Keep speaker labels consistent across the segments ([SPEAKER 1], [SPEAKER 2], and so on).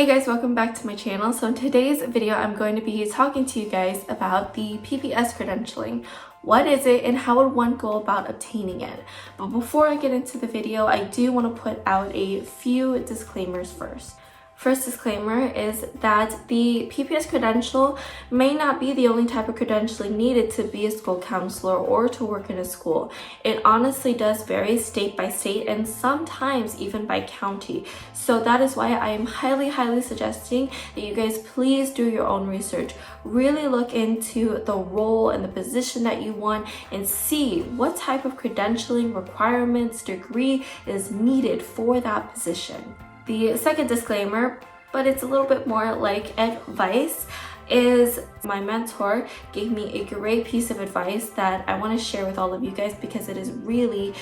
[SPEAKER 1] Hey guys, welcome back to my channel. So in today's video, I'm going to be talking to you guys about the PPS credentialing. What is it and how would one go about obtaining it? But before I get into the video, I do want to put out a few disclaimers first. First disclaimer is that the PPS credential may not be the only type of credentialing needed to be a school counselor or to work in a school. It honestly does vary state by state and sometimes even by county. So that is why I am highly suggesting that you guys please do your own research. Really look into the role and the position that you want and see what type of credentialing requirements, degree is needed for that position. The second disclaimer, but it's a little bit more like advice, is my mentor gave me a great piece of advice that I want to share with all of you guys because it is really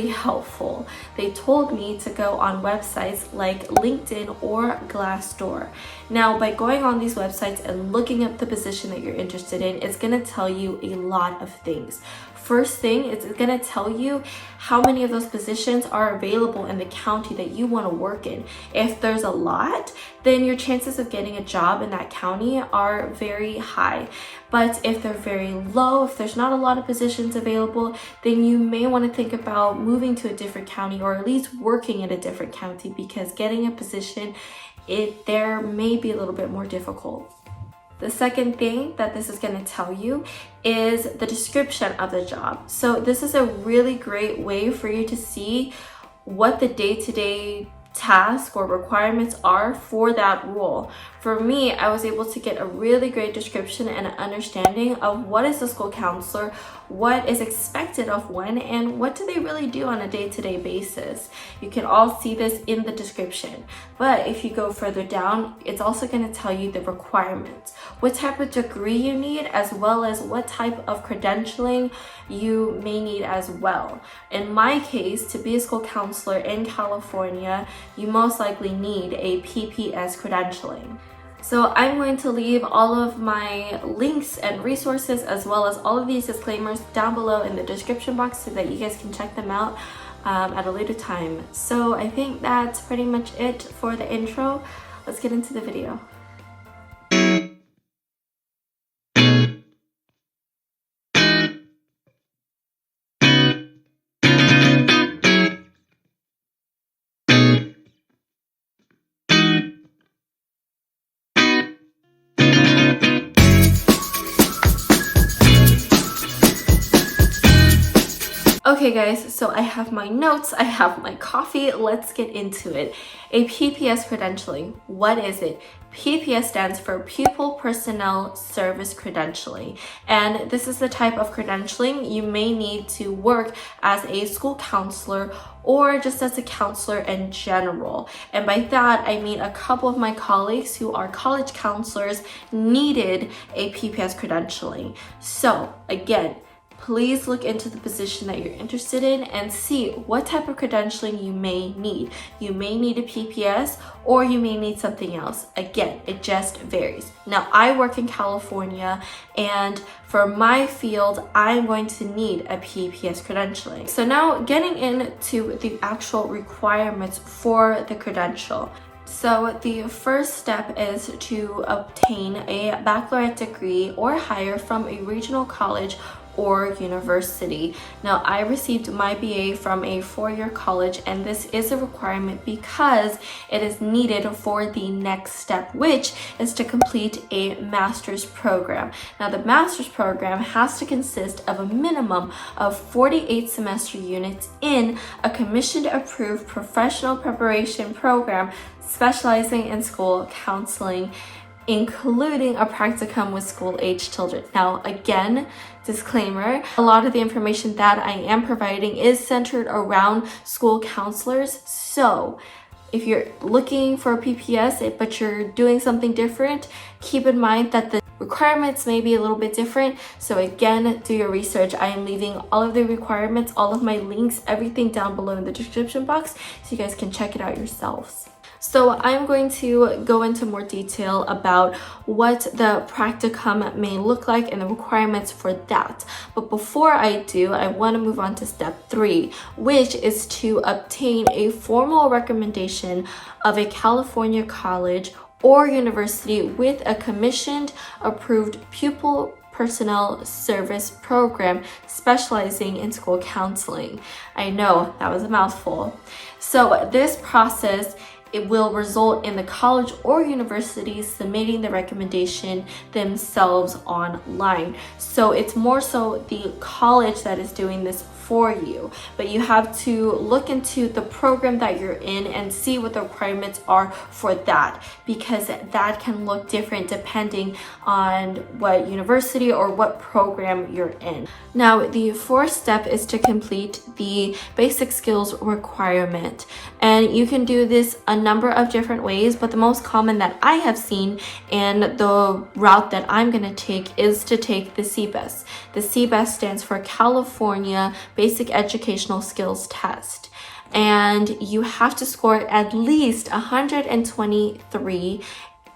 [SPEAKER 1] helpful. They told me to go on websites like LinkedIn or Glassdoor. Now, by going on these websites and looking up the position that you're interested in, it's going to tell you a lot of things. First thing, it's going to tell you how many of those positions are available in the county that you want to work in. If there's a lot, then your chances of getting a job in that county are very high. But if they're very low, if there's not a lot of positions available, then you may want to think about moving to a different county or at least working in a different county because getting a position there may be a little bit more difficult. The second thing that this is going to tell you is the description of the job. So this is a really great way for you to see what the day-to-day task or requirements are for that role. For me, I was able to get a really great description and an understanding of what is a school counselor, what is expected of one, and what do they really do on a day-to-day basis. You can all see this in the description. But if you go further down, it's also going to tell you the requirements, what type of degree you need, as well as what type of credentialing you may need as well. In my case, to be a school counselor in California, you most likely need a PPS credentialing. So I'm going to leave all of my links and resources as well as all of these disclaimers down below in the description box so that you guys can check them out at a later time. So I think that's pretty much it for the intro. Let's get into the video. Okay guys, so I have my notes, I have my coffee, let's get into it. A PPS credentialing, what is it? PPS stands for Pupil Personnel Service Credentialing, and this is the type of credentialing you may need to work as a school counselor or just as a counselor in general. And by that, I mean a couple of my colleagues who are college counselors needed a PPS credentialing. So again, please look into the position that you're interested in and see what type of credentialing you may need. You may need a PPS or you may need something else. Again, it just varies. Now, I work in California and for my field, I'm going to need a PPS credentialing. So now getting into the actual requirements for the credential. So the first step is to obtain a baccalaureate degree or higher from a regional college or university. Now, I received my BA from a four-year college, and this is a requirement because it is needed for the next step, which is to complete a master's program. Now, the master's program has to consist of a minimum of 48 semester units in a commissioned approved professional preparation program specializing in school counseling, including a practicum with school-age children. Now, again, disclaimer, a lot of the information that I am providing is centered around school counselors. So if you're looking for a PPS, but you're doing something different, keep in mind that the requirements may be a little bit different. So again, do your research. I am leaving all of the requirements, all of my links, everything down below in the description box so you guys can check it out yourselves. So I'm going to go into more detail about what the practicum may look like and the requirements for that. But before I do, I want to move on to step 3, which is to obtain a formal recommendation of a California college or university with a commissioned approved pupil personnel service program specializing in school counseling. I know that was a mouthful. So this process, it will result in the college or university submitting the recommendation themselves online. So it's more so the college that is doing this for you, but you have to look into the program that you're in and see what the requirements are for that, because that can look different depending on what university or what program you're in. Now, the 4th step is to complete the basic skills requirement, and you can do this a number of different ways, but the most common that I have seen and the route that I'm going to take is to take the CPS. The CPS stands for California Basic Educational Skills Test, and you have to score at least 123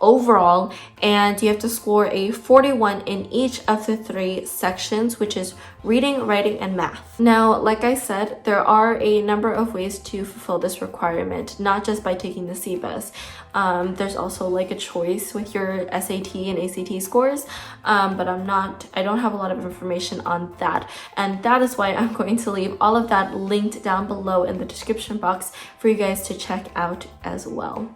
[SPEAKER 1] overall, and you have to score a 41 in each of the 3 sections, which is reading, writing, and math. Now, like I said, there are a number of ways to fulfill this requirement, not just by taking the CBUS. There's also like a choice with your SAT and ACT scores, but I don't have a lot of information on that, and that is why I'm going to leave all of that linked down below in the description box for you guys to check out as well.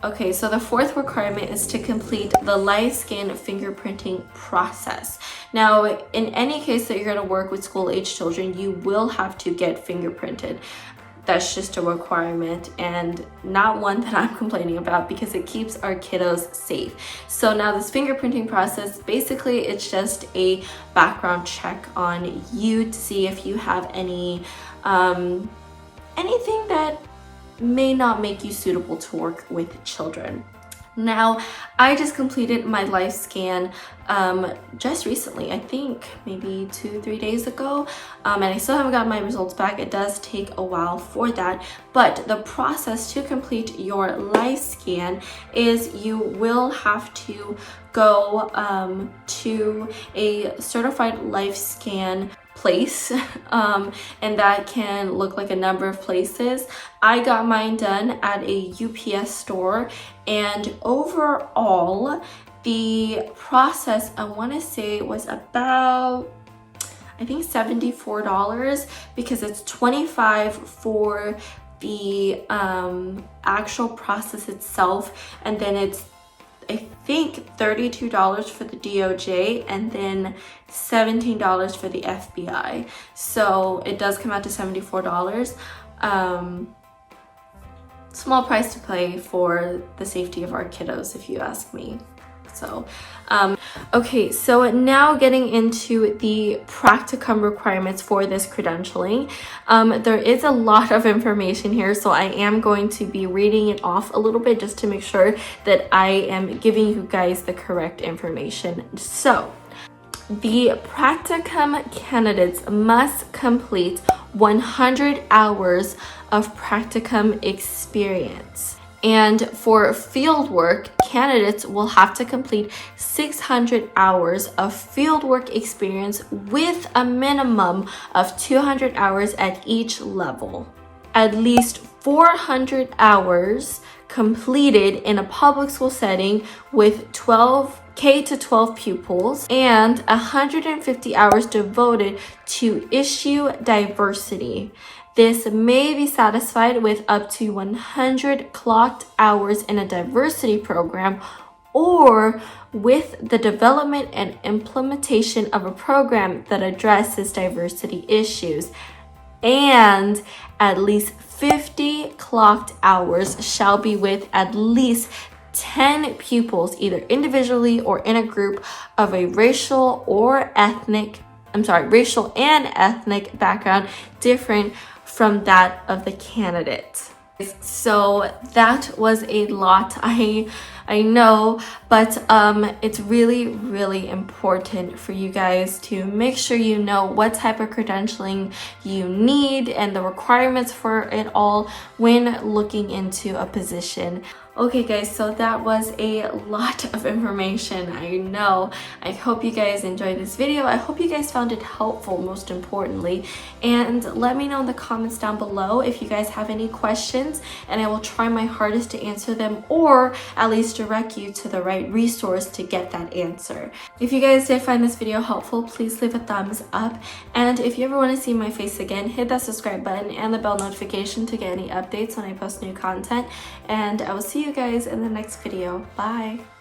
[SPEAKER 1] Okay, so the 4th requirement is to complete the live scan fingerprinting process. Now, in any case that you're going to work with school-age children, you will have to get fingerprinted. That's just a requirement, and not one that I'm complaining about, because it keeps our kiddos safe. So now this fingerprinting process, basically it's just a background check on you to see if you have any anything that may not make you suitable to work with children. Now, I just completed my live scan just recently, I think maybe 2-3 days ago, and I still haven't got my results back. It does take a while for that, but the process to complete your live scan is you will have to go to a certified live scan place, and that can look like a number of places. I got mine done at a UPS store, and overall the process, I want to say, was about, I think, $74, because it's $25 for the actual process itself, and then it's, I think, $32 for the DOJ, and then $17 for the FBI. So it does come out to $74. Small price to pay for the safety of our kiddos, if you ask me. So, okay, so now getting into the practicum requirements for this credentialing. There is a lot of information here, so I am going to be reading it off a little bit just to make sure that I am giving you guys the correct information. So, the practicum candidates must complete 100 hours of practicum experience. And for fieldwork, candidates will have to complete 600 hours of fieldwork experience with a minimum of 200 hours at each level. At least 400 hours completed in a public school setting with 12 K to 12 pupils, and 150 hours devoted to issue diversity. This may be satisfied with up to 100 clocked hours in a diversity program, or with the development and implementation of a program that addresses diversity issues. And at least 50 clocked hours shall be with at least 10 pupils, either individually or in a group of a racial and ethnic background different from that of the candidate. So that was a lot, I know, but it's really important for you guys to make sure you know what type of credentialing you need and the requirements for it all when looking into a position. Okay guys, so that was a lot of information, I know. I hope you guys enjoyed this video. I hope you guys found it helpful, most importantly. And let me know in the comments down below if you guys have any questions, and I will try my hardest to answer them, or at least direct you to the right resource to get that answer. If you guys did find this video helpful, please leave a thumbs up. And if you ever want to see my face again, hit that subscribe button and the bell notification to get any updates when I post new content. And I will see you guys in the next video. Bye!